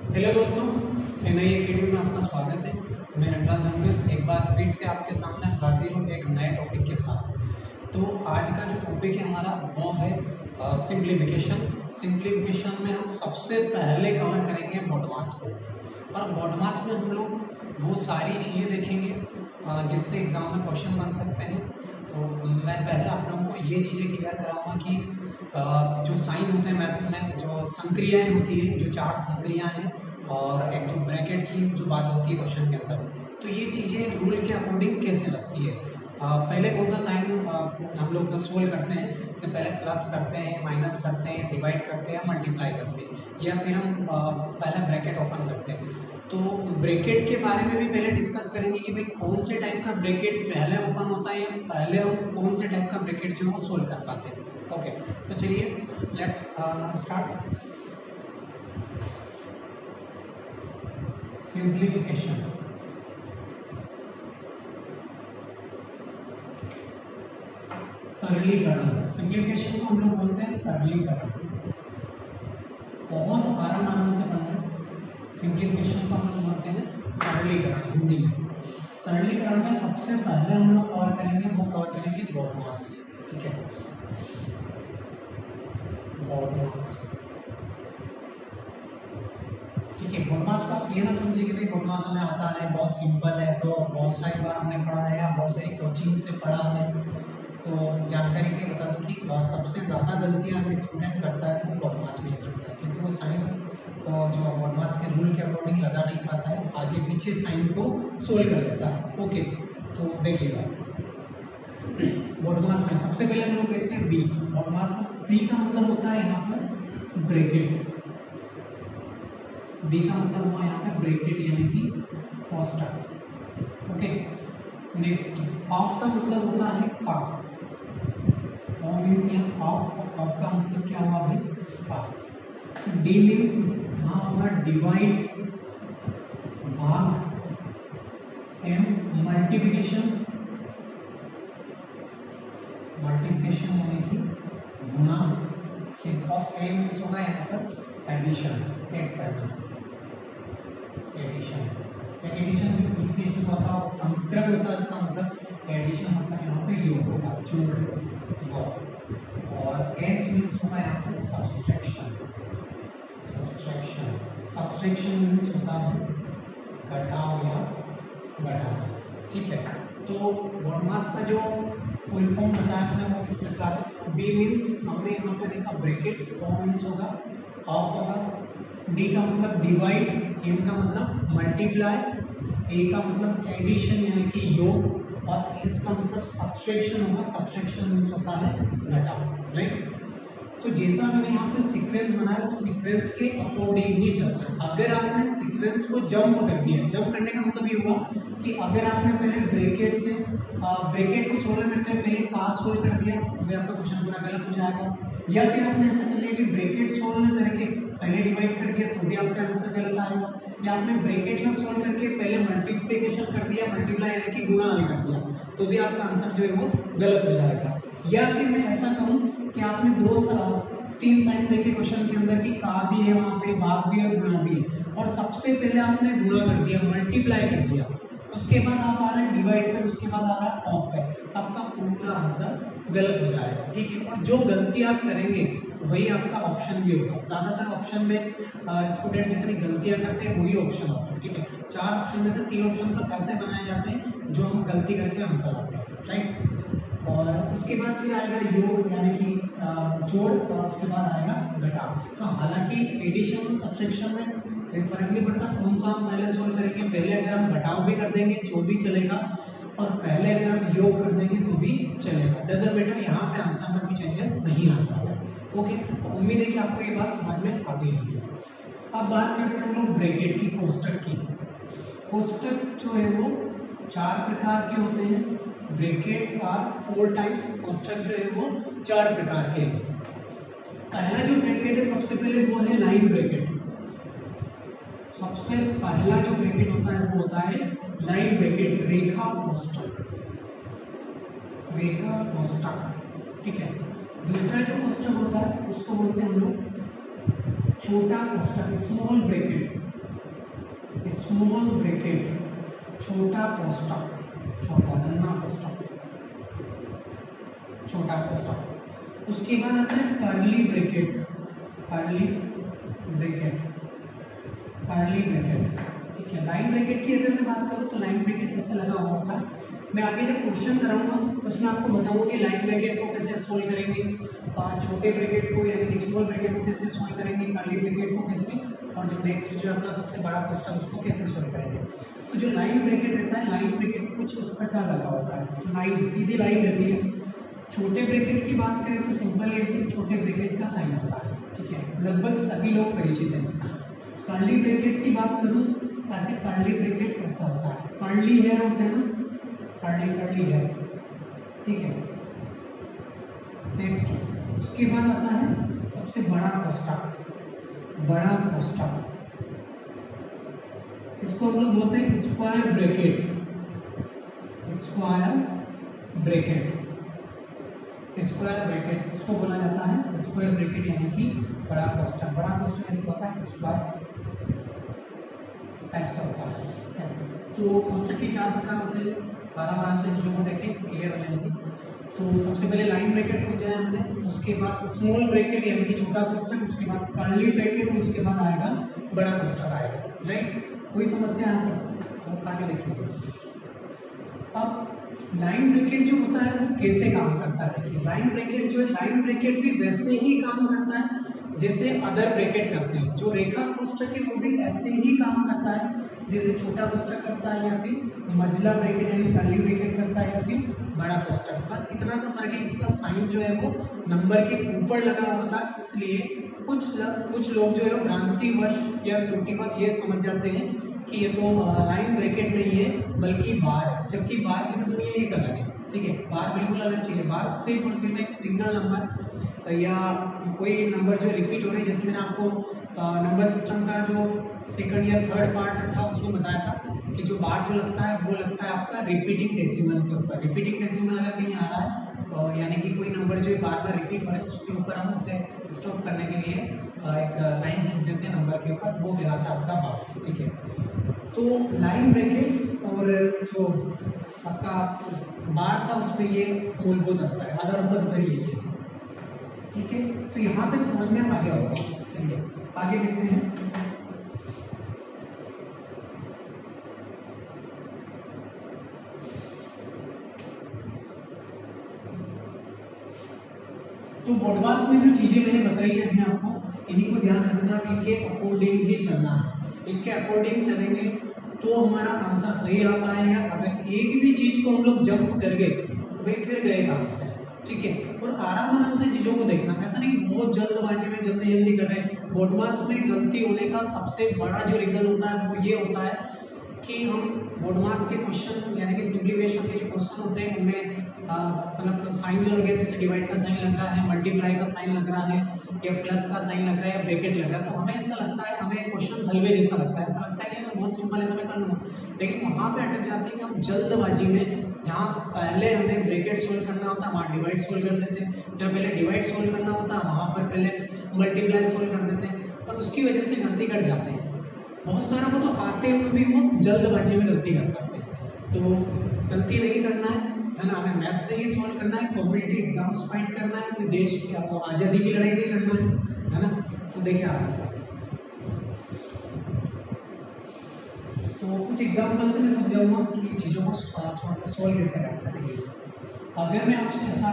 Hello दोस्तों, NI academy में आपका स्वागत है। मैं रंगलाल धनगर एक बार फिर से आपके सामने हाजिर हूँ एक नए टॉपिक के साथ। तो आज का जो टॉपिक है हमारा वो है सिंप्लीफिकेशन। सिंप्लीफिकेशन में हम सबसे पहले कवर करेंगे बॉडमास को, और बॉडमास में हम लोग वो सारी चीज़ें देखेंगे जिससे एग्जाम में क्वेश्चन बन सकते हैं। तो मैं पहले आप लोगों को ये चीज़ें क्लियर कराऊंगा कि जो साइन होते हैं मैथ्स में, जो संक्रियाएं होती है, जो चार संक्रियाएं हैं और एक जो ब्रैकेट की जो बात होती है क्वेश्चन के अंदर, तो ये चीज़ें रूल के अकॉर्डिंग कैसे लगती है। पहले कौन सा साइन हम लोग सोल्व करते हैं, जैसे पहले प्लस करते हैं, माइनस करते हैं, डिवाइड करते हैं, मल्टीप्लाई करते हैं, या फिर हम पहले ब्रैकेट ओपन करते हैं। तो ब्रैकेट के बारे में भी पहले डिस्कस करेंगे कि भाई कौन से टाइप का ब्रैकेट पहले ओपन होता है, या पहले हम कौन से टाइप का ब्रैकेट जो है वो सोल्व कर पाते हैं। ओके, तो चलिए लेट्स स्टार्ट सिंप्लीफिकेशन। सरलीकरण, सिंप्लीफिकेशन को हम लोग बोलते हैं सरलीकरण। बहुत आराम से पढ़ना है। सिंप्लीफिकेशन को हम लोग बोलते हैं सरलीकरण हिंदी में। सरलीकरण में सबसे पहले हम लोग कवर करेंगे बॉडमास। ठीक है, बॉडमास। ठीक है, बॉडमास को आप ये ना समझिए कि भाई बॉडमास हमें आता है, बहुत सिंपल है, तो बहुत सारी बार हमने पढ़ा है या बहुत सारी कोचिंग से पढ़ा हमने। तो जानकारी के लिए बता दूं कि सबसे ज़्यादा गलतियां अगर स्टूडेंट करता है तो वो बॉडमास में ही करता है, क्योंकि वो साइन को जो बॉडमास के रूल के अकॉर्डिंग लगा नहीं पाता है, आगे पीछे साइन को सोल्व कर लेता है। ओके, तो देखिएगा बॉडमास में सबसे पहले हम लोग देखते हैं बी। बॉडमास में बी का मतलब होता है यहाँ पर ब्रैकेट। बी का मतलब हुआ यहाँ पे ब्रैकेट यानी कि कोष्टक। ओके, नेक्स्ट ऑफ का मतलब होता है का। ऑफ मींस यहाँ ऑफ, और ऑफ का मतलब क्या हुआ भाई, का। डी मींस यहाँ होगा डिवाइड, भाग। एम मल्टीप्लिकेशन, मल्टीप्लिकेशन यानी कि गुणा। और ए मींस होगा यहाँ पर एडिशन, ऐड करना, एडिशन। एडिशन जो इसी होता है संस्कृत होता है, इसका मतलब एडिशन मतलब यहाँ पे योग होगा, जोड़, योग। और एस मींस होगा यहाँ पे सब्सट्रैक्शन। सब्सट्रैक्शन, सब्सट्रैक्शन मींस होता है घटाव या बढ़ाना। ठीक है, तो बॉडमास का जो फुल फॉर्म बताया था वो इस प्रकार है। बी मींस हमने यहाँ पे देखा ब्रैकेट, ओ मींस होगा ऑफ होगा, डी का मतलब डिवाइड, एम का मतलब मल्टीप्लाई, ए का मतलब एडिशन यानी कि योग, और एस का मतलब सब्सट्रैक्शन होगा। सब्सट्रैक्शन मींस होता है घटाव, राइट। तो जैसा मैंने यहाँ पे सीक्वेंस बनाया वो सीक्वेंस के अकॉर्डिंग ही चलना है। अगर आपने सीक्वेंस को जंप कर दिया, जंप करने का मतलब ये हुआ कि अगर आपने पहले ब्रैकेट से ब्रैकेट को सोल्व करते हुए पहले का सोल्व कर दिया, तो आपका क्वेश्चन पूरा गलत हो जाएगा। या फिर आपने ऐसा कर लिया कि ब्रैकेट सोल्व न करके पहले डिवाइड कर दिया, तो भी आपका आंसर गलत आएगा। या आपने ब्रैकेट में सोल्व करके पहले मल्टीप्लिकेशन कर दिया, मल्टीप्लाई यानी कि गुणा कर दिया, तो भी आपका आंसर जो है वो गलत हो जाएगा। या फिर मैं ऐसा कहूँ कि आपने तीन साइन देखे क्वेश्चन के अंदर कि का भी है, वहां पे भाग भी है और गुणा भी है, और सबसे पहले आपने गुणा कर दिया, मल्टीप्लाई कर दिया, उसके बाद आप आ रहे हैं डिवाइड पर, उसके बाद आ रहा है ऑफ पर, तो आपका पूरा आंसर गलत हो जाएगा। ठीक है, और जो गलती आप करेंगे वही आपका ऑप्शन भी होगा। ज्यादातर ऑप्शन में स्टूडेंट जितनी गलतियां करते हैं वही ऑप्शन होता है। ठीक है, 4 ऑप्शन में से 3 ऑप्शन तो ऐसे बनाए जाते हैं जो हम गलती करके आंसर आते हैं, राइट। और उसके बाद फिर आएगा योग यानी कि जोड़, और उसके बाद आएगा घटाव। हाँ, हालांकि एडिशन और सब्सट्रैक्शन में कोई फर्क नहीं पड़ता कौन सा हम पहले सोल्व करेंगे। पहले अगर हम घटाव भी कर देंगे तो भी चलेगा, और पहले अगर हम योग कर देंगे तो भी चलेगा, डजंट मैटर। यहाँ पे आंसर में कोई चेंजेस नहीं आने वाला है। ओके, तो उम्मीद है कि आपको ये बात समझ में आ गई होगी। अब बात करते हैं हम लोग ब्रैकेट की, कोष्टक की। कोष्टक जो है वो 4 प्रकार के होते हैं। Brackets are 4 types. कोष्टक जो है वो 4 प्रकार के हैं। पहला जो ब्रैकेट है सबसे पहले वो है लाइन ब्रैकेट। सबसे पहला जो ब्रैकेट होता है वो होता है लाइन ब्रैकेट, रेखा कोष्टक, रेखा कोष्टक। ठीक है, दूसरा जो कोष्टक होता है उसको बोलते हैं हम लोग छोटा कोष्टक स्मॉल ब्रैकेट, छोटा कोष्टक, छोटा नन्हा कोष्टक, छोटा कोष्टक। उसके बाद आता है कर्ली ब्रैकेट, ठीक है। लाइन ब्रैकेट की अगर मैं बात करूं तो लाइन ब्रैकेट कैसे लगा हुआ होगा, मैं आगे जब क्वेश्चन कराऊंगा तो उसमें आपको बताऊंगा कि लाइन ब्रैकेट को कैसे सोल्व करेंगे, छोटे ब्रैकेट को यानी कि स्मॉल ब्रैकेट को कैसे सोल्व करेंगे, कर्ली ब्रैकेट को कैसे, और जो नेक्स्ट जो अपना सबसे बड़ा क्वेश्चन उसको कैसे सोल्व करेंगे। तो जो लाइन ब्रैकेट रहता है, लाइन ब्रैकेट कुछ इस प्रकार लगा होता है, लाइन सीधी लाइन रहती है। छोटे ब्रैकेट की बात करें तो सिंपल ऐसे छोटे ब्रैकेट का साइन होता है, ठीक है, लगभग सभी लोग परिचित हैं इससे। कर्ली ब्रैकेट की बात करूं कैसे, कर्ली ब्रैकेट कैसा होता है, कर्ली हेयर होते हैं ना, कर्ली हेयर, ठीक है। नेक्स्ट उसके बाद आता है सबसे बड़ा कोष्टक, इसको हम लोग बोलते हैं स्क्वायर ब्रैकेट, इसको बोला जाता है स्क्वायर ब्रैकेट यानी कि बड़ा कोष्टक। बड़ा कोष्टक ऐसे होता है स्क्वायर टाइप से होता है। तो कोष्टक के 4 प्रकार होते हैं, आराम से चीजों को देखें, क्लियर हो जाएंगे। तो सबसे पहले लाइन ब्रैकेट समझाया हमने, उसके बाद स्मॉल ब्रैकेट यानी कि छोटा कोष्टक, उसके बाद कर्ली ब्रैकेट, उसके बाद आएगा बड़ा कोष्टक आएगा, राइट। कोई समस्या यहाँ पर तो आगे देखिए। अब लाइन ब्रैकेट जो होता है वो कैसे काम करता है, देखिए लाइन ब्रैकेट जो है, लाइन ब्रैकेट भी वैसे ही काम करता है जैसे अदर ब्रैकेट करते हैं। जो रेखा कोष्टक है वो भी ऐसे ही काम करता है जैसे छोटा कोष्टक करता है, या फिर मझला ब्रैकेट यानी कर्ली ब्रैकेट करता है, या फिर बड़ा कोष्टक। बस इतना सा फर्क है, इसका साइन जो है वो नंबर के ऊपर लगा होता है, इसलिए कुछ लोग जो है भ्रांतिवश या त्रुटिवश ये समझ जाते हैं कि ये तो लाइन ब्रैकेट नहीं है बल्कि बार है, जबकि बार की तो दुनिया एक अलग है, ठीक है। बार बिल्कुल अलग चीज़ है। बार सिर्फ और सिर्फ एक सिंगल नंबर या कोई नंबर जो रिपीट हो रही है, जैसे मैंने आपको नंबर सिस्टम का जो सेकंड या थर्ड पार्ट था उसमें बताया था कि जो बार जो लगता है वो लगता है आपका रिपीटिंग डेसिमल के ऊपर। रिपीटिंग डेसिमल अगर कहीं आ रहा है यानी कि कोई नंबर जो बार बार रिपीट हो रहा है तो उसके ऊपर हम उसे स्टॉप करने के लिए एक लाइन खींच देते हैं नंबर के ऊपर, वो कहलाता है आपका बार, ठीक है। तो लाइन ब्रैकेट और जो आपका बार था उसमें ये मूलभूत अंतर है, आधारभूत अंतर यही है, ठीक है। तो यहाँ तक समझ में आ गया होगा। चलिए आगे देखते हैं। तो बोर्डवास में जो चीजें मैंने बताई है आपको, इन्हीं को ध्यान रखना कि इनके अकॉर्डिंग ही चलना है। इनके अकॉर्डिंग चलेंगे तो हमारा आंसर सही आ पाएगा। अगर एक भी चीज को हम लोग जंप कर गए तो भाई फिर गए काम से, ठीक है। और आराम से चीजों को देखना, ऐसा नहीं बहुत जल्दबाजी में जल्दी कर रहे हैं। बोर्डवास में गलती होने का सबसे बड़ा जो रीजन होता है वो ये होता है कि हम बोर्डमास के क्वेश्चन यानी कि सिंप्लीफिकेशन के जो क्वेश्चन होते हैं उनमें मतलब साइन जो लगे, जैसे डिवाइड का साइन लग रहा है, मल्टीप्लाई का साइन लग रहा है, या प्लस का साइन लग रहा है, या ब्रैकेट लग रहा है, तो हमें ऐसा लगता है, हमें क्वेश्चन हलवे जैसा लगता है, ऐसा लगता है कि तो बहुत सिंपल है तो मैं कर लूँगा। लेकिन वहाँ पे अटक जाते हैं कि हम जल्दबाजी में, जहाँ पहले हमें ब्रैकेट सोल्व करना होता है वहाँ डिवाइड सोल्व कर देते हैं, जहाँ पहले डिवाइड सोल्व करना होता है वहाँ पर पहले मल्टीप्लाई सोल्व कर देते हैं, और उसकी वजह से गलती कर जाते हैं। बहुत सारा को तो आते हुए भी वो जल्दबाजी में गलती कर जाते हैं। तो गलती नहीं करना है ना, हमें मैथ से ही सॉल्व करना है, कॉम्पिटिटिव एग्जाम्स फाइट करना है, कोई देश की आपको आज़ादी की लड़ाई नहीं लड़ना है ना। तो देखिए आराम से, तो कुछ एग्जाम्पल से मैं समझाऊंगा कि चीज़ों को सॉल्व कैसे करता है। देखिए अगर मैं आपसे ऐसा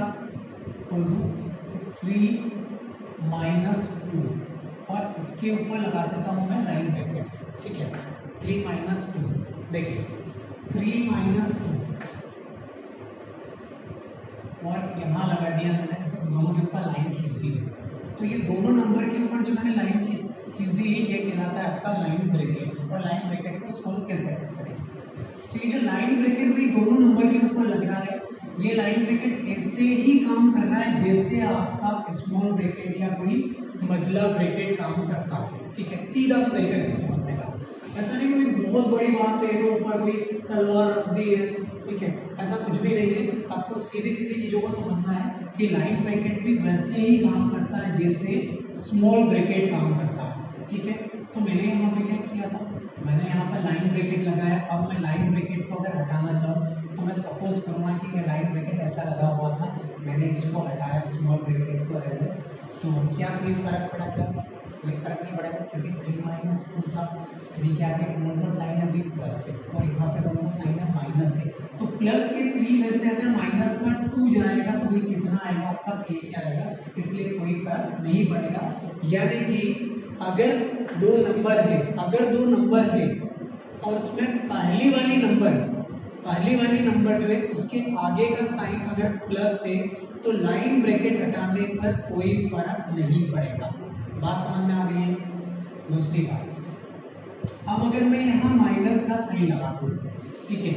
बोल दूँ 3 - 2 और इसके ऊपर लगा देता हूँ मैं लाइन ब्रैकेट, ठीक है। 3 - 2, देखिए 3 - 2 और यहाँ लगा दिया मैंने, ऐसे दोनों के ऊपर लाइन खींच दी है। तो ये दोनों नंबर के ऊपर जो मैंने लाइन खींच दी है ये कहलाता है आपका लाइन ब्रैकेट। और लाइन ब्रैकेट को सोल्व कैसे करें, तो ये जो लाइन ब्रैकेट भी दोनों नंबर के ऊपर लग रहा है, ये लाइन ब्रैकेट ऐसे ही काम कर रहा है जैसे आपका स्मॉल ब्रैकेट या कोई मझला ब्रैकेट काम करता है, ठीक है। सीधा सा तरीका इसको समझने का, ऐसा नहीं कोई बहुत बड़ी बात है तो ऊपर कोई तलवार रख दी है, ठीक है, ऐसा कुछ भी नहीं है। आपको सीधी सीधी चीजों को समझना है कि लाइन ब्रैकेट भी वैसे ही काम करता है जैसे स्मॉल ब्रैकेट काम करता है। ठीक है। तो मैंने यहाँ पे क्या किया था, मैंने यहाँ पे लाइन ब्रैकेट लगाया। अब मैं लाइन ब्रैकेट को अगर हटाना चाहूँ तो मैं सपोज करूँगा कि ये लाइन ब्रैकेट ऐसा लगा हुआ था, मैंने इसको हटाया स्मॉल ब्रैकेट को ऐसे, तो क्या कोई फर्क पड़ा? क्या कोई फर्क नहीं पड़ेगा, क्योंकि 3 माइनस 2 था। 3 के आगे कौन सा साइन है? अभी प्लस है, और यहाँ पे कौन सा साइन है? माइनस है। तो प्लस के 3 में से अगर माइनस का 2 जाएगा तो वही कितना आएगा? आपका 1 आएगा, इसलिए कोई फर्क नहीं पड़ेगा। यानी कि अगर दो नंबर है, और उसमें पहली वाली नंबर जो है उसके आगे का साइन अगर प्लस है तो लाइन ब्रैकेट हटाने पर कोई फर्क नहीं पड़ेगा। बात समझ में आ गई है? दूसरी बात, अब अगर मैं यहाँ माइनस का साइन लगा दूँ, ठीक है,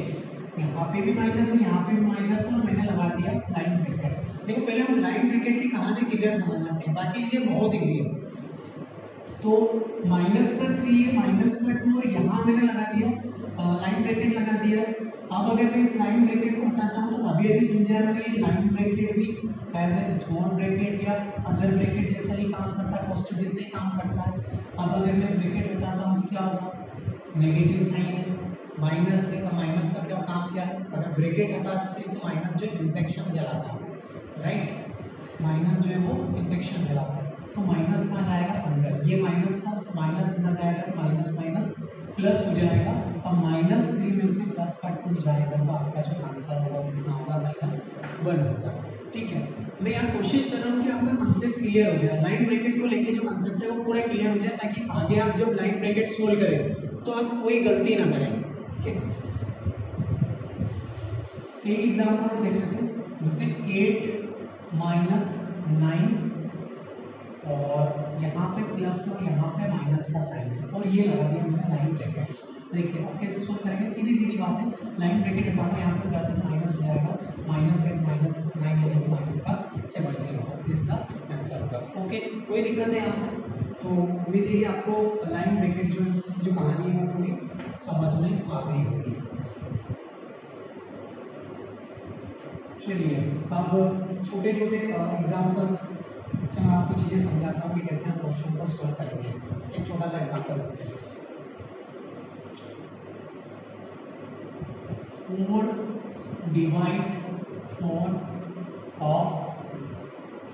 यहाँ पे भी माइनस है, यहाँ पे भी माइनस है, और मैंने लगा दिया लाइन ब्रैकेट। देखो पहले हम लाइन ब्रैकेट की कहानी क्लियर समझ लेते हैं, बाकी चीजें बहुत ईजी है। तो माइनस का 3 है, माइनस का 2 है, यहाँ मैंने लगा दिया लाइन ब्रैकेट लगा दिया। अब अगर मैं इस लाइन ब्रैकेट को हटाता हूँ तो अभी समझा मैंने, ये लाइन ब्रैकेट भी एज ए स्मॉल ब्रैकेट या अदर ब्रैकेट जैसा ही काम करता है, कोष्ठक जैसे ही काम करता है। अब अगर मैं ब्रैकेट हटाता हूँ तो क्या होगा? नेगेटिव साइन है, माइनस है, तो माइनस का क्या काम क्या है? अगर ब्रैकेट हटा देते हैं तो माइनस जो इन्फेक्शन कहलाता है, राइट, माइनस जो है वो इन्फेक्शन कहलाता है। तो माइनस कहाँ जाएगा? अंदर। ये माइनस था, माइनस अंदर जाएगा तो माइनस माइनस प्लस हो जाएगा, और माइनस 3 में से प्लस का 2 जाएगा तो आपका जो आंसर होगा वो कितना होगा? -1 होगा। ठीक है, मैं यहाँ कोशिश कर रहा हूँ कि आपका कंसेप्ट क्लियर हो जाए, लाइन ब्रैकेट को लेके जो कंसेप्ट है वो पूरा क्लियर हो जाए, ताकि आगे आप जब लाइन ब्रैकेट सोल्व करें तो आप कोई गलती ना करें। ठीक है, एक एग्जाम्पल देख लेते हैं, जैसे 8 माइनस 9, और यहाँ पे प्लस और यहाँ पे माइनस का साइन है, और ये लगा दिया हमने लाइन ब्रैकेट। देखिए अब कैसे सोल्व करेंगे? सीधी सीधी बात है, लाइन ब्रैकेट हटाऊंगा, यहाँ पे प्लस है माइनस हो जाएगा, -8 -9 यानी कि माइनस का 17 होगा, दिस द आंसर होगा। ओके, कोई दिक्कत है यहाँ तक? तो उम्मीद है कि आपको लाइन ब्रैकेट जो कहानी है वो पूरी समझ में आ गई होगी। चलिए अब छोटे छोटे एग्जाम्पल्स से मैं आपको चीज़ें समझाता हूँ कि कैसे हम क्वेश्चन को सॉल्व करेंगे। एक छोटा सा एग्जाम्पल देते हैं, 4 divide 4 of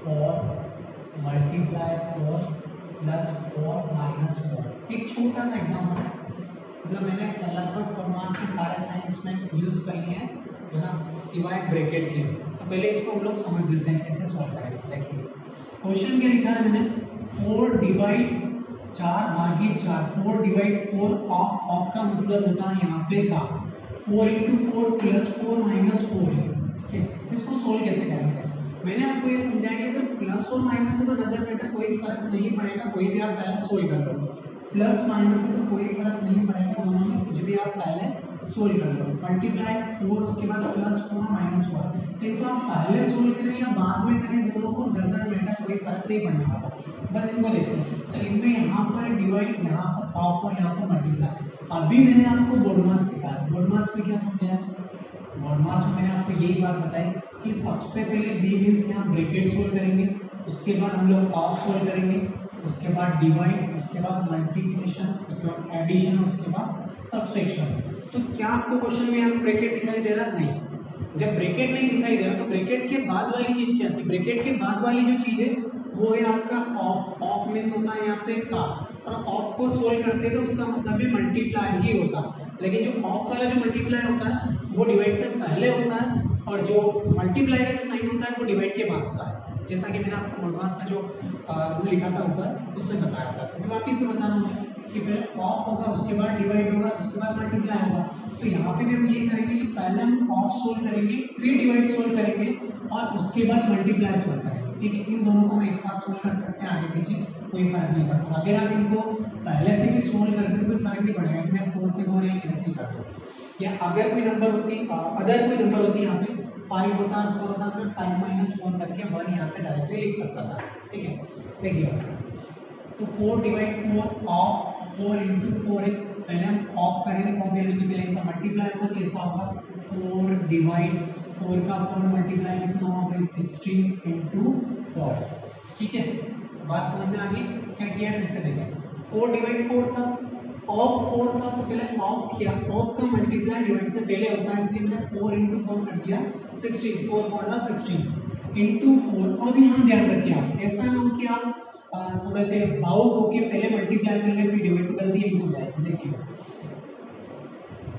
4 multiply 4 plus 4 minus 4। एक छोटा सा एग्जाम्पल, मतलब मैंने लगभग फॉर्मास के सारे साइन इसमें यूज कर लिए हैं, है ना, सिवाय ब्रैकेट के। तो पहले इसको हम लोग समझ लेते हैं कैसे सॉल्व करेंगे। देखिए क्वेश्चन क्या लिखा है मैंने, 4 डिवाइड 4 भागी 4, 4 डिवाइड 4 ऑफ का मतलब होता है यहाँ पे का 4 इंटू 4 प्लस 4 माइनस 4 है। ठीक है, इसको सोल्व कैसे करेंगे? मैंने आपको ये समझाया कि प्लस और माइनस है तो डजंट मैटर, कोई फर्क नहीं पड़ेगा, कोई भी आप पहले सोल्व कर लो। प्लस माइनस है तो कोई फर्क नहीं पड़ेगा, दोनों में कुछ भी आप पहले सोल्व कर लो। मल्टीप्लाई 4 उसके बाद प्लस 4 माइनस 4, तो इनको आप पहले सोल्व करें या बाद में करें, दोनों को डजंट मैटर, कोई फर्क नहीं पड़ने वाला। बस इनको देखो, तो इनमें यहाँ पर डिवाइड, यहाँ पर ऑफ और यहाँ पर मल्टीप्लाई। अभी मैंने आपको बोर्ड मास सिखाया, बोर्ड मास में क्या समझाया? बोर्ड मास में मैंने आपको यही बात बताई कि सबसे पहले बी मीन्स यहाँ ब्रैकेट सोल्व करेंगे, उसके बाद हम लोग ऑफ सोल्व करेंगे, उसके बाद डिवाइड, उसके बाद मल्टीप्लिकेशन, उसके बाद एडिशन, उसके बाद सब्सट्रैक्शन। तो क्या आपको क्वेश्चन में यहाँ ब्रैकेट दिखाई दे रहा? नहीं। जब ब्रैकेट नहीं दिखाई दे रहा तो ब्रैकेट के बाद वाली चीज क्या थी? ब्रैकेट के बाद वाली जो चीज है वो है आपका ऑफ। ऑफ मीन्स होता है यहाँ पे का, और ऑफ को सोल्व करते तो उसका मतलब भी मल्टीप्लाई ही होता है। लेकिन जो ऑफ वाला जो मल्टीप्लाई होता है वो डिवाइड से पहले होता है, और जो मल्टीप्लाई का जो साइन होता है वो डिवाइड के बाद होता है। जैसा कि मैंने आपको बोर्डमास में जो रूल लिखा था ऊपर उससे बताया था। तो वापिस से बता रहा हूँ कि पहले ऑफ होगा, उसके बाद डिवाइड होगा, उसके बाद मल्टीप्लाई होगा। तो यहाँ पे भी हम ये करेंगे कि पहले हम ऑफ सोल्व करेंगे, फिर डिवाइड सोल्व करेंगे, और उसके बाद मल्टीप्लाई सोल्व करेंगे। ठीक है, इन दोनों को हम एक साथ सोल्व कर सकते हैं, आगे पीछे कोई फर्क नहीं पड़ता। अगर आप इनको पहले से भी सोल्व करते तो कोई फर्क नहीं पड़ेगा कि मैं 4 से 4 या कैंसिल कर दूँ, या अगर कोई नंबर होती, अदर कोई नंबर होती यहाँ पे 5 होता, 4 होता, तो मैं 5 माइनस 4 करके 1 यहाँ पे डायरेक्टली लिख सकता था। ठीक है, देखिए तो 4 डिवाइड 4 ऑफ 4 इंटू 4 है, पहले हम ऑफ करेंगे, ऑफ यानी कि पहले इनका मल्टीप्लाई होगा तो ऐसा होगा 4 डिवाइड 4 का 4 मल्टीप्लाई कितना होगा 16 इंटू 4। ठीक है, बात समझ में आ गई? क्या किया फिर से देखें, 4 डिवाइड 4 था, ऑफ 4 था तो पहले ऑफ किया, ऑफ का मल्टीप्लाई डिवाइड से पहले होता है इसलिए मैंने 4 into 4 कर दिया 16, 4 4 था 16 into 4। अब यहाँ ध्यान रखिए आप ऐसा ना हो कि आप थोड़े से भावुक होके पहले मल्टीप्लाई कर ले फिर डिवाइड, तो गलती यही हो जाएगी। देखिए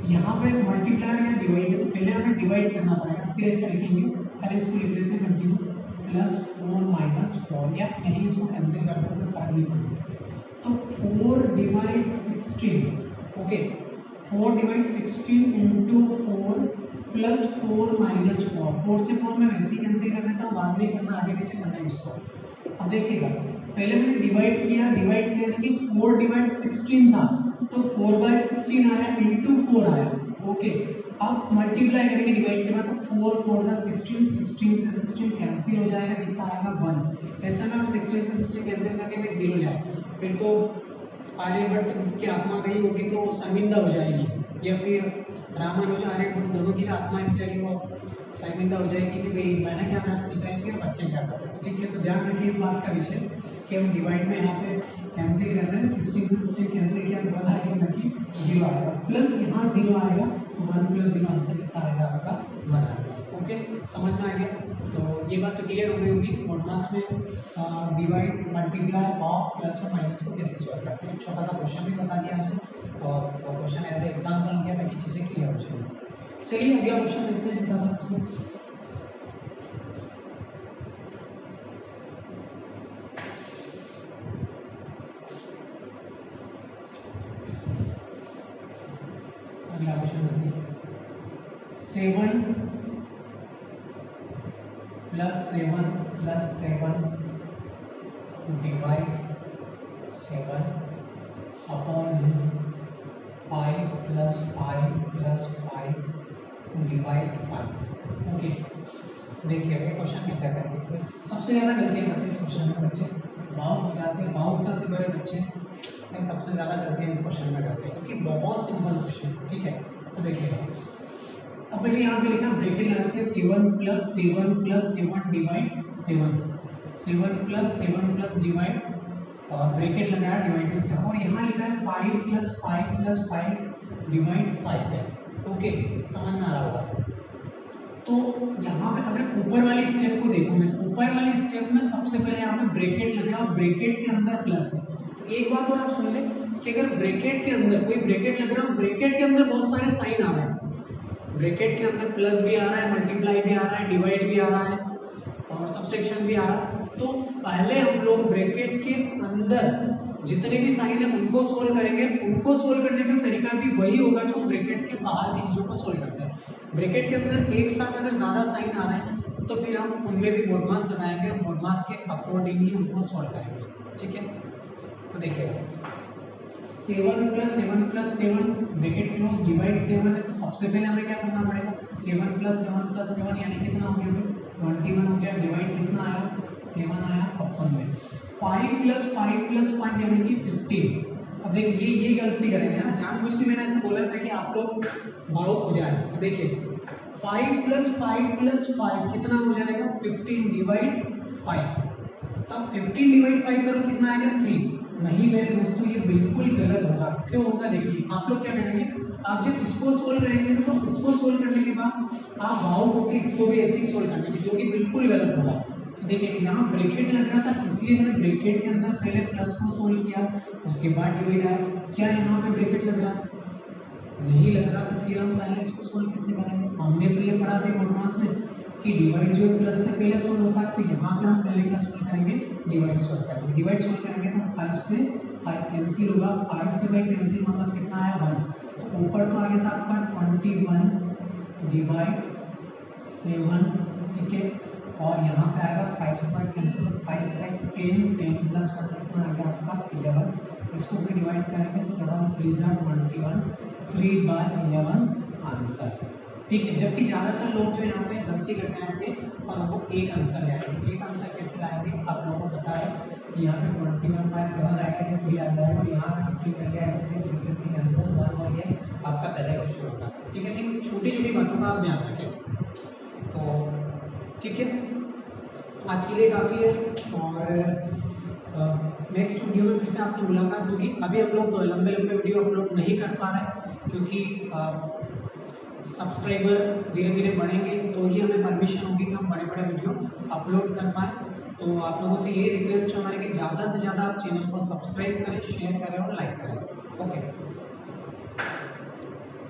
यहाँ पे मल्टीप्लाई या डिवाइड है तो पहले हमें डिवाइड करना पड़ेगा, तो फिर ऐसा लिखेंगे, पहले इसको लिख लेते हैं कंटिन्यू प्लस 4 -4 या यहीं इसको कैंसिल कर देते हैं, फर्क नहीं पड़ता। तो 4 divide 16, okay 4 divide 16 into 4 plus 4 minus 4, 4 से 4 मैं वैसे ही कैंसिल कर देता हूँ, बाद में करना, आगे पीछे करना है इसको। अब देखिएगा पहले मैंने डिवाइड किया यानी 4 डिवाइड 16 था तो 4/16 आया इंटू 4 आया, ओके। अब मल्टीप्लाई करेंगे डिवाइड के बाद तो 4 4 था 16, 16 से 16 कैंसिल हो जाएगा, कितना आएगा 1। ऐसा में आप 16 से 16 कैंसिल करके भी 0 ले आए, फिर तो आर्यभट्ट की आत्मा गई होगी तो शर्मिंदा हो जाएगी, या फिर रामानुज आर्यभट्ट दोनों की आत्मा बेचारी वो शर्मिंदा हो जाएगी कि भाई मैंने क्या मैथ सिखाई थी और बच्चे क्या कर रहे हैं। ठीक है, तो ध्यान रखिए इस बात का विशेष कि हम डिवाइड में यहाँ पे कैंसिल कर रहे हैं, 16 से 16 कैंसिल किया 1 आएगा ना कि 0 आएगा, प्लस यहाँ 0 आएगा तो 1 + 0 आंसर कितना आएगा आपका 1 आएगा। ओके, समझ में आ गया? तो ये बात तो क्लियर हो गई होगी कि मॉडमास में डिवाइड मल्टीप्लाई ऑफ प्लस और माइनस को कैसे सॉल्व करते हैं। छोटा सा क्वेश्चन भी बता दिया हमने और वो क्वेश्चन एज ए एग्जाम्पल किया ताकि चीज़ें क्लियर हो जाए। चलिए अगला क्वेश्चन देखते हैं, छोटा सा क्वेश्चन। अगला क्वेश्चन देखिए, 7 + 7 डिवाइड 7 अपॉन 5 + 5 + 5 डिवाइड 5। ओके, देखिए ये क्वेश्चन कैसे करेंगे। सबसे ज़्यादा गलतियाँ करते हैं इस क्वेश्चन में बच्चे, भाव हो जाते हैं, भावुकता से भरे बच्चे में सबसे ज़्यादा गलतियाँ इस क्वेश्चन में करते हैं क्योंकि बहुत सिंपल क्वेश्चन। ठीक है, तो देखिएगा अब पहले यहाँ पे लिखा ब्रैकेट लगा के 7 + 7 + 7 डिवाइड 7, 7 + 7 + डिवाइड और ब्रैकेट लगाया डिवाइड में 7 और यहाँ लिखा है 5 + 5 + 5 डिवाइड 5 है। ओके, समझ में आ रहा होगा। तो यहाँ पे अगर ऊपर वाली स्टेप को देखो मैं, तो ऊपर वाली स्टेप में सबसे पहले यहाँ पे ब्रैकेट लगा और ब्रैकेट के अंदर प्लस है। तो एक बात और आप सुन ले कि अगर ब्रैकेट के अंदर कोई ब्रैकेट लग रहा है, ब्रैकेट के अंदर बहुत सारे साइन आ रहे हैं, ब्रैकेट के अंदर प्लस भी आ रहा है, मल्टीप्लाई भी आ रहा है, डिवाइड भी आ रहा है और सबट्रैक्शन भी आ रहा है। तो पहले हम लोग ब्रैकेट के अंदर जितने भी साइन है उनको सोल्व करेंगे। उनको सोल्व करने का तरीका भी वही होगा जो ब्रैकेट के बाहर की चीज़ों को सोल्व करते हैं। ब्रैकेट के अंदर एक साथ अगर ज़्यादा साइन आ रहे हैं तो फिर हम उनमें भी मोडमास लगाएंगे और मोडमास के अकॉर्डिंग ही उनको सोल्व करेंगे। ठीक है, तो देखिएगा 7 + 7 + 7 ब्रैकेट क्लोज डिवाइड 7 है, तो सबसे पहले हमें क्या करना पड़ेगा, 7 + 7 + 7 यानी कितना हो गया, 21 हो गया, डिवाइड कितना आया 7 आया अपन में, 5 + 5 + 5 यानी कि 15। अब देखिए ये गलती करेंगे ना, जानबूझ के मैंने ऐसे बोला था कि आप लोग भावुक हो जाए। तो देखिए 5 + 5 + 5 कितना हो जाएगा 15 डिवाइड 5, तब 15 डिवाइड 5 करो कितना आएगा 3। नहीं मेरे दोस्तों ये बिल्कुल गलत होगा। क्यों होगा, देखिए आप लोग क्या करेंगे, आप जब इसको सोल्व करेंगे तो इसको सोल्व करने के बाद आप भावुक होकर इसको भी ऐसे ही सोल्व करेंगे जो कि बिल्कुल गलत होगा। देखिए यहाँ ब्रैकेट लग रहा था इसलिए मैंने ब्रैकेट के अंदर पहले प्लस को सोल्व किया, उसके बाद डिवाइड आया। क्या यहाँ पे ब्रैकेट लग रहा नहीं लग रहा, तो फिर हम पहले इसको सोल्व कैसे करेंगे। हमने तो ये पढ़ा भी मोडमास में कि डिवाइड जो है प्लस से पहले सोल्व होता है, तो यहाँ पे हम पहले क्या सोल्व करेंगे, डिवाइड सोल्व करेंगे। डिवाइड सोल्व करेंगे तो 5 से 5 कैंसिल होगा, 5 से 5 कैंसिल मतलब कितना आया 1, तो ऊपर तो आ गया था आपका 21 डिवाइड 7। ठीक है, और यहाँ पे आएगा 5 से 5 कैंसिल, 5 5 10 10 प्लस 1 कितना आ गया आपका 11। इसको भी डिवाइड करेंगे 7 3 21 3/11 आंसर। ठीक है, जबकि ज़्यादातर लोग जो यहाँ पे गलती कर जाएंगे और वो एक आंसर लाएंगे। एक आंसर कैसे लाएंगे, आप लोगों को पता है कि यहाँ पे 21/7 आएगा तो 3 आ जाएगा और यहाँ पे 15 कर लिया है 3 से 3 आंसर 1 और ये आपका पहला क्वेश्चन होगा। ठीक है, ठीक, छोटी छोटी बातों का आप ध्यान रखें। तो ठीक है, आज के लिए काफ़ी है और नेक्स्ट वीडियो में फिर से आपसे मुलाकात होगी। अभी हम लोग लंबे लंबे वीडियो अपलोड नहीं कर पा रहे क्योंकि सब्सक्राइबर धीरे धीरे बढ़ेंगे तो ही हमें परमिशन होगी कि हम बड़े बड़े वीडियो अपलोड कर पाएँ। तो आप लोगों से ये रिक्वेस्ट है हमारे कि ज़्यादा से ज़्यादा आप चैनल को सब्सक्राइब करें, शेयर करें और लाइक करें। ओके।